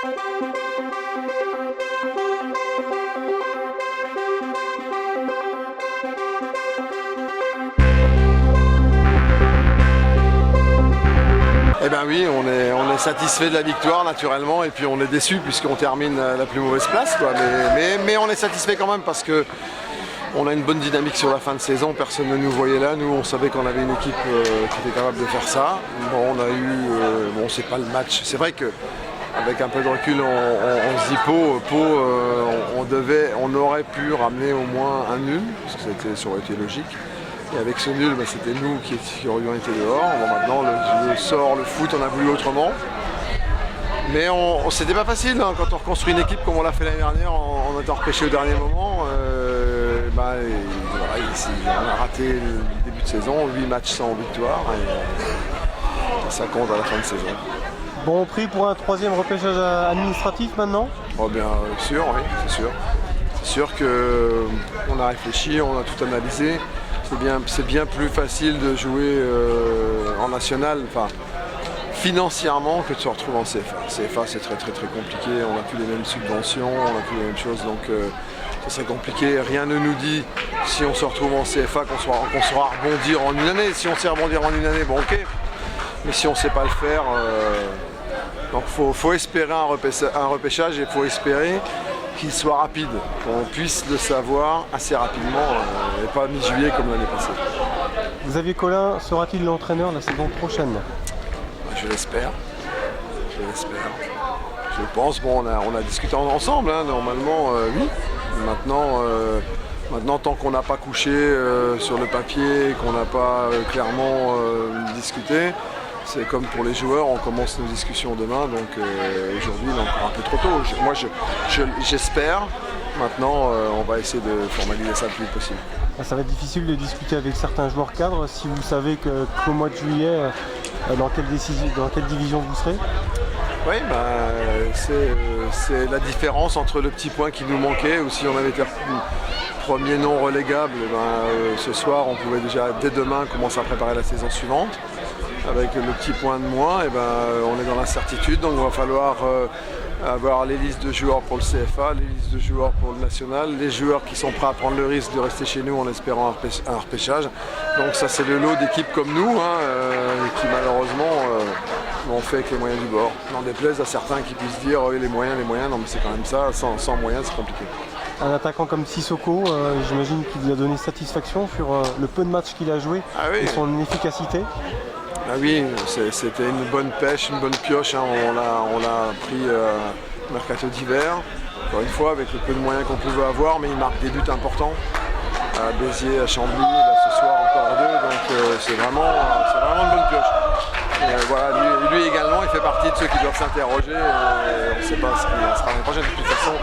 Eh bien oui, on est satisfait de la victoire naturellement et puis on est déçu puisqu'on termine à la plus mauvaise place, quoi. Mais on est satisfait quand même parce que on a une bonne dynamique sur la fin de saison, personne ne nous voyait là, nous on savait qu'on avait une équipe qui était capable de faire ça. Bon, on a eu, bon c'est pas le match, c'est vrai qu'avec un peu de recul on se dit on aurait pu ramener au moins un nul, parce que ça aurait été logique. Et avec ce nul, c'était nous qui aurions été dehors. Bon, maintenant, le sort, le foot, on a voulu autrement. Mais c'était pas facile hein, quand on reconstruit une équipe comme on l'a fait l'année dernière en étant repêché au dernier moment. On a raté le début de saison, 8 matchs sans victoire. Et ça compte à la fin de saison. Bon prix pour un troisième repêchage administratif maintenant? Oh, bien sûr, oui, c'est sûr. C'est sûr qu'on a réfléchi, on a tout analysé. C'est bien plus facile de jouer en national, enfin, financièrement, que de se retrouver en CFA. CFA, c'est très compliqué, on n'a plus les mêmes subventions, on n'a plus les mêmes choses, donc ça serait compliqué. Rien ne nous dit, si on se retrouve en CFA, qu'on saura rebondir en une année. Si on sait rebondir en une année, bon ok, mais si on ne sait pas le faire, donc faut espérer un repêchage et il faut espérer qu'il soit rapide, qu'on puisse le savoir assez rapidement et pas mi-juillet comme l'année passée. Xavier Collin sera-t-il l'entraîneur la saison prochaine? Je l'espère. Je pense, bon, on a discuté ensemble, hein, normalement oui. Maintenant tant qu'on n'a pas couché sur le papier, qu'on n'a pas clairement discuté, c'est comme pour les joueurs, on commence nos discussions demain, donc aujourd'hui il est encore un peu trop tôt. J'espère, maintenant on va essayer de formaliser ça le plus vite possible. Ça va être difficile de discuter avec certains joueurs cadres si vous savez qu'au mois de juillet, dans quelle division vous serez? Oui, c'est la différence entre le petit point qui nous manquait, ou si on avait été premier non relégable, ce soir on pouvait déjà dès demain commencer à préparer la saison suivante. Avec le petit point de moins, on est dans l'incertitude, donc il va falloir avoir les listes de joueurs pour le CFA, les listes de joueurs pour le national, les joueurs qui sont prêts à prendre le risque de rester chez nous en espérant un repêchage. Donc ça c'est le lot d'équipes comme nous qui malheureusement l'ont fait avec les moyens du bord. N'en déplaise à certains qui puissent dire les moyens, non mais c'est quand même ça, sans moyens c'est compliqué. Un attaquant comme Sissoko, j'imagine qu'il vous a donné satisfaction sur le peu de matchs qu'il a joué et son efficacité. Ah oui, c'était une bonne pêche, une bonne pioche, hein. On l'a pris au mercato d'hiver, encore une fois avec le peu de moyens qu'on pouvait avoir, mais il marque des buts importants à Béziers, à Chambly, là, ce soir encore deux, donc c'est vraiment une bonne pioche. Et, voilà, lui également, il fait partie de ceux qui doivent s'interroger, on ne sait pas ce qu'il sera l'année prochaine. De toute façon,